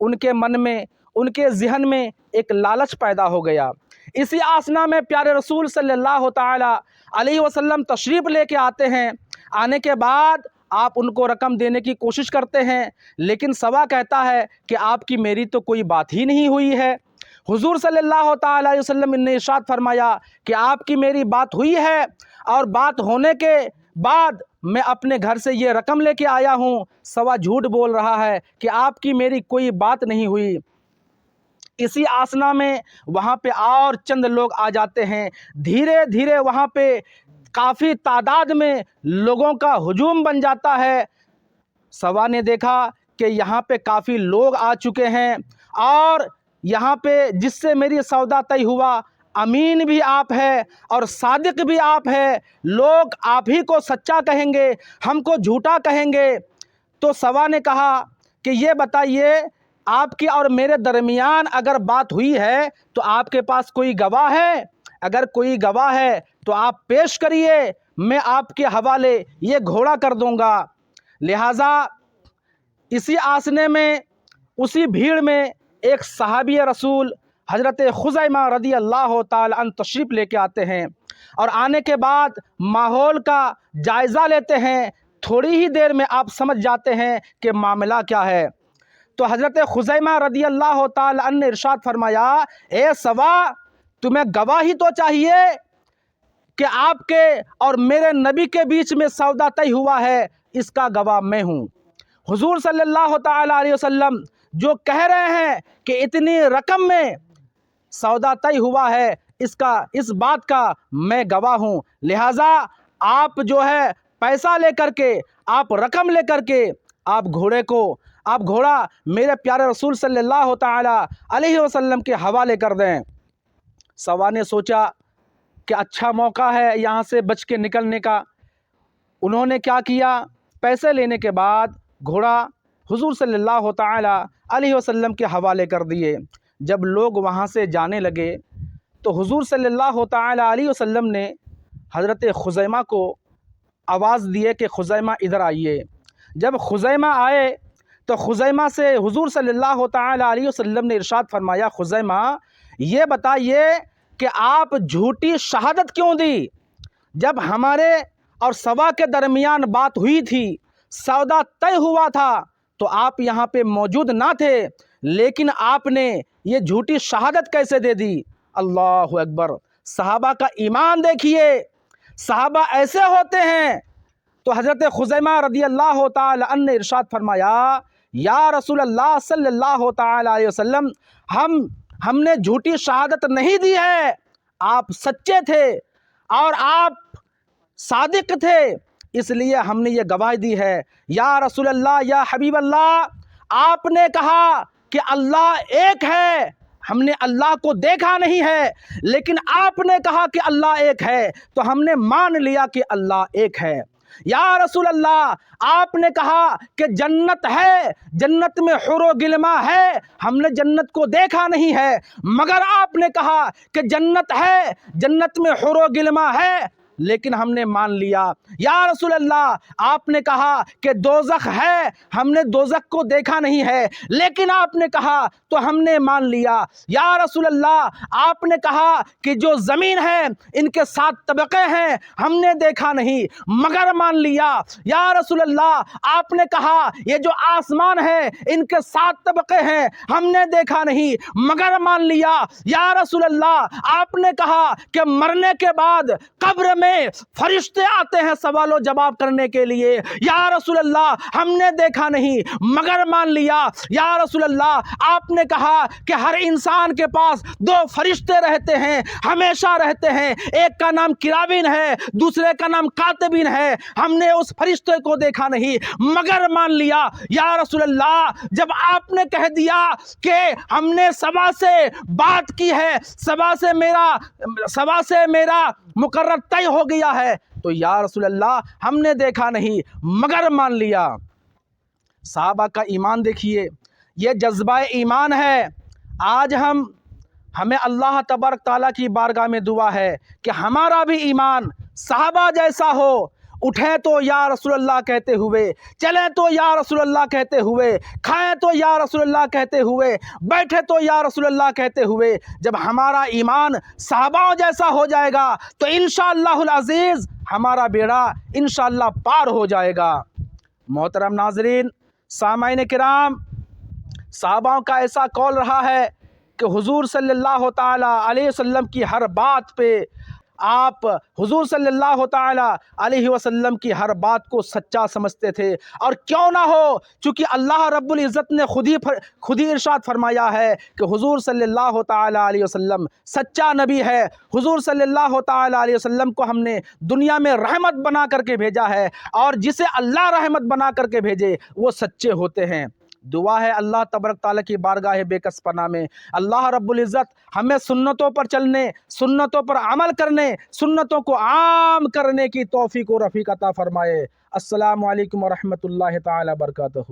ان کے من میں ان کے ذہن میں ایک لالچ پیدا ہو گیا۔ اسی آسنا میں پیارے رسول صلی اللہ تعالی علیہ وسلم تشریف لے کے آتے ہیں۔ آنے کے بعد آپ ان کو رقم دینے کی کوشش کرتے ہیں، لیکن سوا کہتا ہے کہ آپ کی میری تو کوئی بات ہی نہیں ہوئی ہے۔ حضور صلی اللہ تعالی علیہ وسلم نے ارشاد فرمایا کہ آپ کی میری بات ہوئی ہے، اور بات ہونے کے بعد میں اپنے گھر سے یہ رقم لے کے آیا ہوں۔ سوا جھوٹ بول رہا ہے کہ آپ کی میری کوئی بات نہیں ہوئی۔ اسی آسنا میں وہاں پہ اور چند لوگ آ جاتے ہیں۔ دھیرے دھیرے وہاں پہ کافی تعداد میں لوگوں کا ہجوم بن جاتا ہے۔ سوا نے دیکھا کہ یہاں پہ کافی لوگ آ چکے ہیں، اور یہاں پہ جس سے میری سودا طے ہوا امین بھی آپ ہے اور صادق بھی آپ ہے، لوگ آپ ہی کو سچا کہیں گے، ہم کو جھوٹا کہیں گے۔ تو سوا نے کہا کہ یہ بتائیے، آپ کی اور میرے درمیان اگر بات ہوئی ہے تو آپ کے پاس کوئی گواہ ہے؟ اگر کوئی گواہ ہے تو آپ پیش کریے، میں آپ کے حوالے یہ گھوڑا کر دوں گا۔ لہٰذا اسی آسنے میں، اسی بھیڑ میں ایک صحابی رسول حضرت خزیمہ رضی اللہ تعالی عنہ تشریف لے کے آتے ہیں، اور آنے کے بعد ماحول کا جائزہ لیتے ہیں۔ تھوڑی ہی دیر میں آپ سمجھ جاتے ہیں کہ معاملہ کیا ہے۔ تو حضرت خزیمہ رضی اللہ تعالی عنہ نے ارشاد فرمایا، اے سوا، تمہیں گواہی تو چاہیے کہ آپ کے اور میرے نبی کے بیچ میں سودا طے ہوا ہے، اس کا گواہ میں ہوں۔ حضور صلی اللہ تعالی علیہ وسلم جو کہہ رہے ہیں کہ اتنی رقم میں سودا طے ہوا ہے، اس بات کا میں گواہ ہوں۔ لہٰذا آپ جو ہے پیسہ لے کر کے، آپ رقم لے کر کے، آپ گھوڑا میرے پیارے رسول صلی اللہ تعالی علیہ وسلم کے حوالے کر دیں۔ سوا نے سوچا کہ اچھا موقع ہے یہاں سے بچ کے نکلنے کا۔ انہوں نے کیا کیا، پیسے لینے کے بعد گھوڑا حضور صلی اللہ تعالی علیہ وسلم کے حوالے کر دیے۔ جب لوگ وہاں سے جانے لگے تو حضور صلی اللہ تعالی علیہ وسلم نے حضرت خزیمہ کو آواز دیے کہ خزیمہ ادھر آئیے۔ جب خزیمہ آئے تو خزیمہ سے حضور صلی اللہ تعالی علیہ وسلم نے ارشاد فرمایا، خزیمہ یہ بتائیے کہ آپ جھوٹی شہادت کیوں دی؟ جب ہمارے اور سوا کے درمیان بات ہوئی تھی، سودا طے ہوا تھا، تو آپ یہاں پہ موجود نہ تھے، لیکن آپ نے یہ جھوٹی شہادت کیسے دے دی؟ اللہ اکبر! صحابہ کا ایمان دیکھیے، صحابہ ایسے ہوتے ہیں۔ تو حضرت خزیمہ رضی اللہ تعالی عنہ نے ارشاد فرمایا، یا رسول اللہ صلی اللہ تعالی علیہ وسلم، ہم نے جھوٹی شہادت نہیں دی ہے، آپ سچے تھے اور آپ صادق تھے، اس لیے ہم نے یہ گواہی دی ہے۔ یا رسول اللہ، یا حبیب اللہ، آپ نے کہا کہ اللہ ایک ہے، ہم نے اللہ کو دیکھا نہیں ہے، لیکن آپ نے کہا کہ اللہ ایک ہے تو ہم نے مان لیا کہ اللہ ایک ہے۔ یا رسول اللہ، آپ نے کہا کہ جنت ہے، جنت میں حور و غلماں ہے، ہم نے جنت کو دیکھا نہیں ہے، مگر آپ نے کہا کہ جنت ہے، جنت میں حور و غلماں ہے، لیکن ہم نے مان لیا۔ یا رسول اللہ، آپ نے کہا کہ دوزخ ہے، ہم نے دوزخ کو دیکھا نہیں ہے، لیکن آپ نے کہا تو ہم نے مان لیا۔ یا رسول اللہ، آپ نے کہا کہ جو زمین ہے ان کے 7 طبقے ہیں، ہم نے دیکھا نہیں مگر مان لیا۔ یا رسول اللہ، آپ نے کہا یہ جو آسمان ہے ان کے 7 طبقے ہیں، ہم نے دیکھا نہیں مگر مان لیا۔ یا رسول اللہ، آپ نے کہا کہ مرنے کے بعد قبر میں فرشتے آتے ہیں سوال و جواب کرنے کے لیے، یا رسول اللہ ہم نے دیکھا نہیں مگر مان لیا۔ یا رسول اللہ، آپ نے کہا کہ ہر انسان کے پاس 2 فرشتے رہتے ہیں، ہمیشہ رہتے ہیں، ایک کا نام کرابین ہے، دوسرے کا نام کاتبین ہے، ہم نے اس فرشتے کو دیکھا نہیں مگر مان لیا۔ یا رسول اللہ، جب آپ نے کہہ دیا کہ ہم نے سوا سے بات کی ہے، سوا سے میرا مقرر طے ہو گیا ہے، تو یا رسول اللہ ہم نے دیکھا نہیں مگر مان لیا۔ صحابہ کا ایمان دیکھیے، یہ جذبہ ایمان ہے۔ آج ہمیں اللہ تبارک تعالیٰ کی بارگاہ میں دعا ہے کہ ہمارا بھی ایمان صحابہ جیسا ہو، اٹھے تو یا رسول اللہ کہتے ہوئے، چلے تو یا رسول اللہ کہتے ہوئے، کھائے تو یا رسول اللہ کہتے ہوئے، بیٹھے تو یا رسول اللہ کہتے ہوئے، جب ہمارا ایمان صحابہ جیسا ہو جائے گا تو انشاءاللہ العزیز ہمارا بیڑا انشاءاللہ پار ہو جائے گا۔ محترم ناظرین، سامعین کرام، صحابہ کا ایسا قول رہا ہے کہ حضور صلی اللہ تعالیٰ علیہ وسلم کی ہر بات پہ آپ حضور صلی اللہ تعالیٰ علیہ وسلم کی ہر بات کو سچا سمجھتے تھے، اور کیوں نہ ہو، چونکہ اللہ رب العزت نے خود ہی ارشاد فرمایا ہے کہ حضور صلی اللہ تعالیٰ علیہ وسلم سچا نبی ہے۔ حضور صلی اللہ تعالیٰ علیہ وسلم کو ہم نے دنیا میں رحمت بنا کر کے بھیجا ہے، اور جسے اللہ رحمت بنا کر کے بھیجے وہ سچے ہوتے ہیں۔ دعا ہے اللہ تبارک تعالیٰ کی بارگاہ بے کس پناہ میں اللہ رب العزت ہمیں سنتوں پر چلنے، سنتوں پر عمل کرنے، سنتوں کو عام کرنے کی توفیق و رفیق عطا فرمائے۔ السلام علیکم ورحمۃ اللہ تعالیٰ وبرکاتہ۔